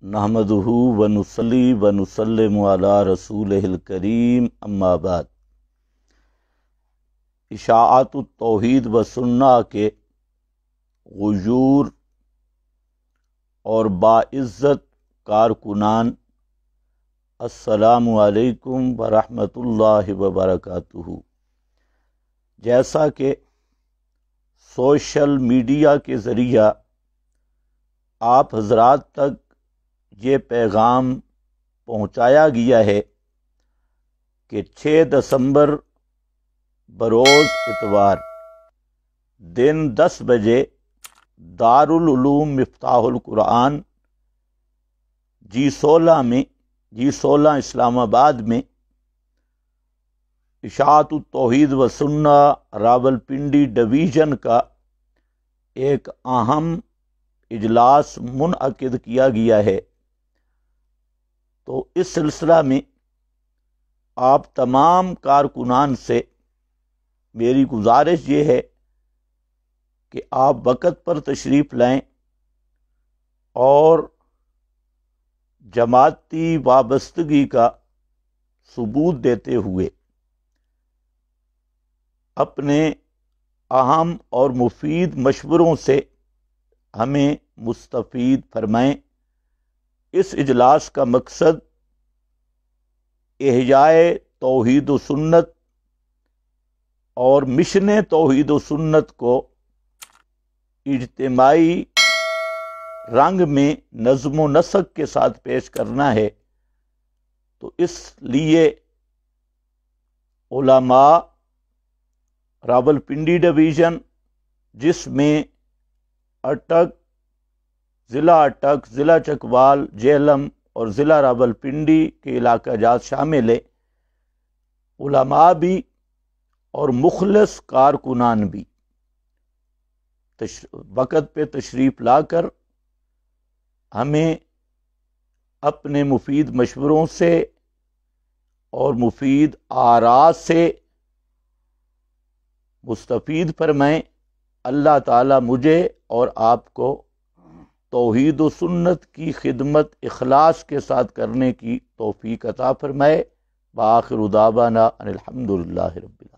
نحمدہ ونصلی ونسلم علی رسولہ الکریم اما بعد۔ اشاعت التوحید و سنہ کے غیور اور باعزت کارکنان، السلام علیکم ورحمۃ اللہ وبرکاتہ۔ جیسا کہ سوشل میڈیا کے ذریعہ آپ حضرات تک یہ پیغام پہنچایا گیا ہے کہ 6 دسمبر بروز اتوار دن 10 بجے دارالعلوم مفتاح القرآن G16 اسلام آباد میں اشاعت التوحید و سنہ راولپنڈی ڈویژن کا ایک اہم اجلاس منعقد کیا گیا ہے۔ تو اس سلسلہ میں آپ تمام کارکنان سے میری گزارش یہ ہے کہ آپ وقت پر تشریف لائیں اور جماعتی وابستگی کا ثبوت دیتے ہوئے اپنے اہم اور مفید مشوروں سے ہمیں مستفید فرمائیں۔ اس اجلاس کا مقصد احیاء توحید و سنت اور مشن توحید و سنت کو اجتماعی رنگ میں نظم و نسق کے ساتھ پیش کرنا ہے۔ تو اس لیے علماء راولپنڈی ڈویژن، جس میں ضلع اٹک، ضلع چکوال، جہلم اور ضلع راولپنڈی کے علاقہ جات شامل ہیں، علماء بھی اور مخلص کارکنان بھی وقت پہ تشریف لا کر ہمیں اپنے مفید مشوروں سے اور مفید آراء سے مستفید فرمائیں۔ اللہ تعالیٰ مجھے اور آپ کو توحید و سنت کی خدمت اخلاص کے ساتھ کرنے کی توفیق عطا فرمائے۔ وآخر دعوانا ان الحمد للہ رب العالمین۔